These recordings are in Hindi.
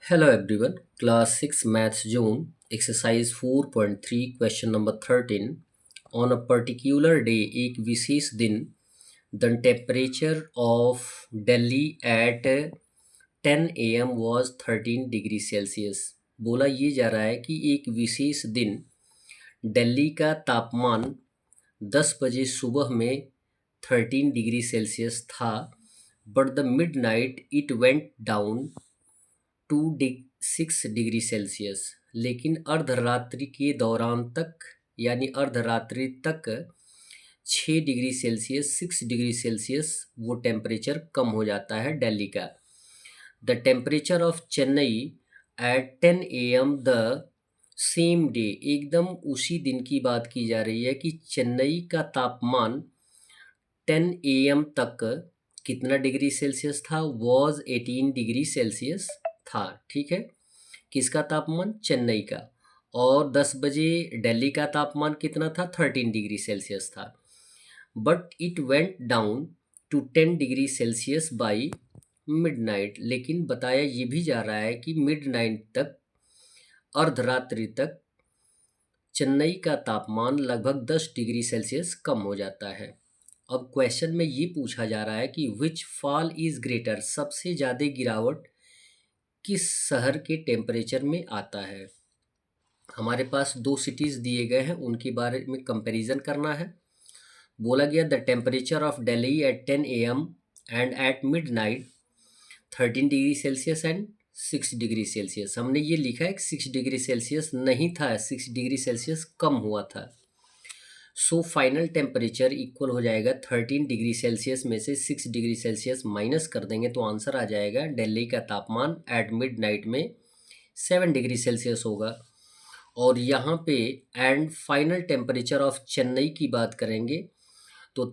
Hello everyone, class 6 maths zone, exercise 4.3 question number 13. On a particular day, एक विशेष दिन, the temperature of Delhi at 10 AM was 13 degree Celsius. बोला ये जा रहा है कि एक विशेष दिन दिल्ली का तापमान 10 बजे सुबह में 13 डिग्री सेल्सियस था, but the midnight it went down 6 degree Celsius. लेकिन अर्धरात्रि के दौरान तक यानी अर्धरात्रि तक 6 डिग्री सेल्सियस 6 डिग्री सेल्सियस वो टेम्परेचर कम हो जाता है दिल्ली का। The temperature of Chennai at 10 AM the same day, एकदम उसी दिन की बात की जा रही है कि चेन्नई का तापमान 10 AM तक कितना डिग्री सेल्सियस था, वॉज 18 डिग्री सेल्सियस था। ठीक है, किसका तापमान? चेन्नई का। और 10 बजे दिल्ली का तापमान कितना था? 13 डिग्री सेल्सियस था। But it went down to 10 degree Celsius by midnight. लेकिन बताया ये भी जा रहा है कि मिडनाइट तक, अर्धरात्रि तक चेन्नई का तापमान लगभग 10 डिग्री सेल्सियस कम हो जाता है। अब क्वेश्चन में ये पूछा जा रहा है कि विच फॉल इज ग्रेटर, सबसे ज़्यादा गिरावट किस शहर के टेम्परेचर में आता है। हमारे पास दो सिटीज़ दिए गए हैं, उनके बारे में कंपैरिजन करना है। बोला गया the temperature of Delhi at 10 AM and at midnight 13 degree Celsius and 6 degree Celsius. हमने ये लिखा है कि 6 डिग्री सेल्सियस नहीं था, 6 डिग्री सेल्सियस कम हुआ था। सो फाइनल टेम्परेचर इक्वल हो जाएगा 13 डिग्री सेल्सियस में से 6 डिग्री सेल्सियस माइनस कर देंगे तो आंसर आ जाएगा दिल्ली का तापमान एट मिड नाइट में 7 डिग्री सेल्सियस होगा। और यहाँ पे and final temperature of Chennai की बात करेंगे तो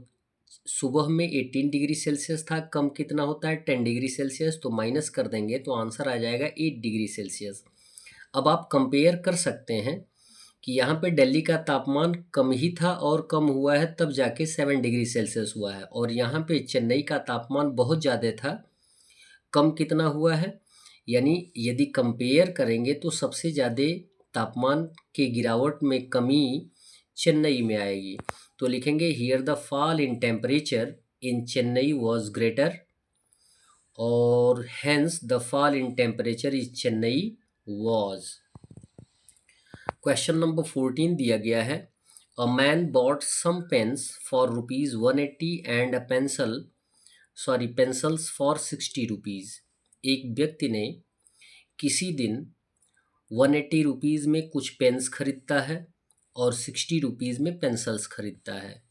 सुबह में 18 डिग्री सेल्सियस था, कम कितना होता है? 10 डिग्री सेल्सियस। तो माइनस कर देंगे तो आंसर आ जाएगा 8 डिग्री सेल्सियस। अब आप कंपेयर कर सकते हैं कि यहाँ पे दिल्ली का तापमान कम ही था और कम हुआ है तब जाके 7 डिग्री सेल्सियस हुआ है, और यहाँ पे चेन्नई का तापमान बहुत ज़्यादा था, कम कितना हुआ है। यानी यदि कंपेयर करेंगे तो सबसे ज़्यादा तापमान के गिरावट में कमी चेन्नई में आएगी। तो लिखेंगे here the fall in temperature in Chennai was greater, और hence the fall in temperature is Chennai was. Question number 14 दिया गया है, a man bought some pens for ₹180 and a pencils for 60 rupees. एक व्यक्ति ने किसी दिन 180 रुपीज़ में कुछ पेन्स खरीदता है और 60 रुपीज़ में पेंसिल्स खरीदता है।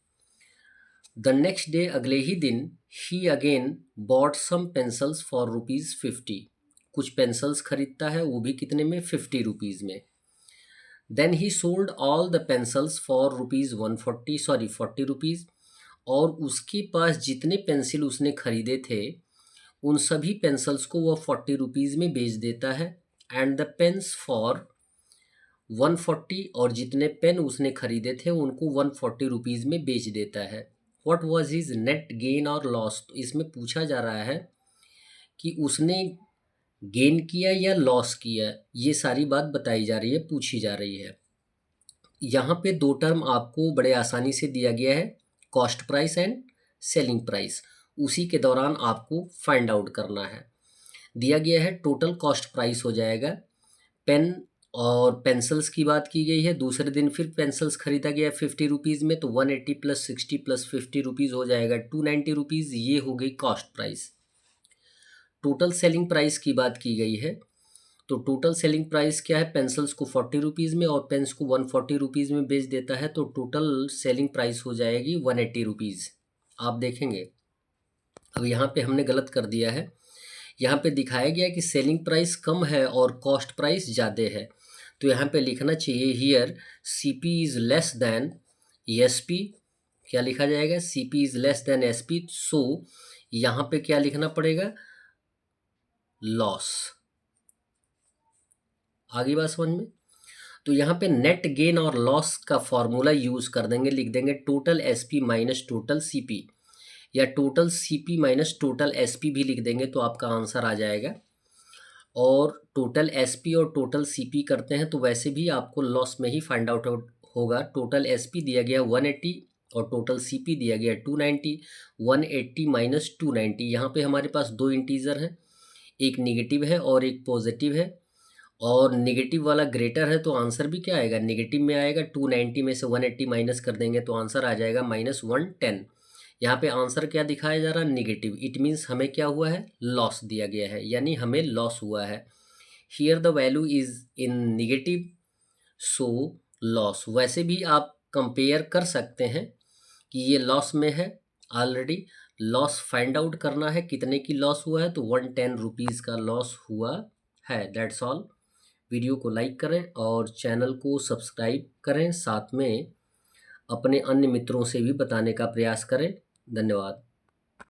द नेक्स्ट डे, अगले ही दिन, ही again bought some pencils for ₹50। कुछ पेंसिल्स खरीदता है, वो भी कितने में? 50 रुपीज़ में। Then he sold all the pencils for ₹40 rupees. और उसके पास जितने पेंसिल उसने खरीदे थे उन सभी पेंसिल्स को वह 40 रुपीज़ में बेच देता है। एंड द पेन्स फॉर 140, और जितने पेन उसने खरीदे थे उनको 140 रुपीज़ में बेच देता है। What was his net gain और लॉस। तो इसमें पूछा जा रहा है कि उसने गेन किया या लॉस किया, ये सारी बात बताई जा रही है, पूछी जा रही है। यहाँ पे दो टर्म आपको बड़े आसानी से दिया गया है, cost price and selling price. उसी के दौरान आपको फाइंड आउट करना है। दिया गया है टोटल कॉस्ट प्राइस हो जाएगा, पेन और पेंसिल्स की बात की गई है। दूसरे दिन फिर पेंसिल्स खरीदा गया 50 रुपीज़ में, तो 180 प्लस 60 प्लस 50 रुपीज़ हो जाएगा 290 रुपीज़। ये हो गई cost price. Total selling price की बात की गई है, तो टोटल सेलिंग प्राइस क्या है? पेंसिल्स को 40 रुपीज़ में और पेन्स को 140 रुपीज़ में बेच देता है, तो टोटल सेलिंग प्राइस हो जाएगी 180 रुपीज़। आप देखेंगे अब यहाँ पे हमने गलत कर दिया है। यहाँ पे दिखाया गया कि सेलिंग प्राइस कम है और कॉस्ट प्राइस ज़्यादा है, तो यहाँ पे लिखना चाहिए here CP is less than SP। क्या लिखा जाएगा? CP is less than SP। सो यहाँ पे क्या लिखना पड़ेगा? लॉस। आगे बात समझ में? तो यहाँ पे नेट गेन और लॉस का फॉर्मूला यूज़ कर देंगे, लिख देंगे total SP minus total CP, या total CP minus total SP भी लिख देंगे तो आपका आंसर आ जाएगा। और टोटल एसपी और टोटल सीपी करते हैं तो वैसे भी आपको लॉस में ही फाइंड आउट होगा। टोटल एसपी दिया गया 180 और टोटल सीपी दिया गया 290। 180 माइनस 290, यहाँ पे हमारे पास दो इंटीजर हैं, एक निगेटिव है और एक पॉजिटिव है, और नेगेटिव वाला ग्रेटर है तो आंसर भी क्या आएगा, नेगेटिव में आएगा। 290 में से 180 माइनस कर देंगे तो आंसर आ जाएगा -110। यहाँ पे आंसर क्या दिखाया जा रहा है, नेगेटिव। इट मीन्स हमें क्या हुआ है, लॉस दिया गया है, यानी हमें लॉस हुआ है। Here the value is in negative, so loss. वैसे भी आप कंपेयर कर सकते हैं कि ये लॉस में है, ऑलरेडी लॉस फाइंड आउट करना है, कितने की लॉस हुआ है, तो 110 रुपीज़ का लॉस हुआ है। That's all. वीडियो को लाइक करें और चैनल को सब्सक्राइब करें, साथ में अपने अन्य मित्रों से भी बताने का प्रयास करें। धन्यवाद।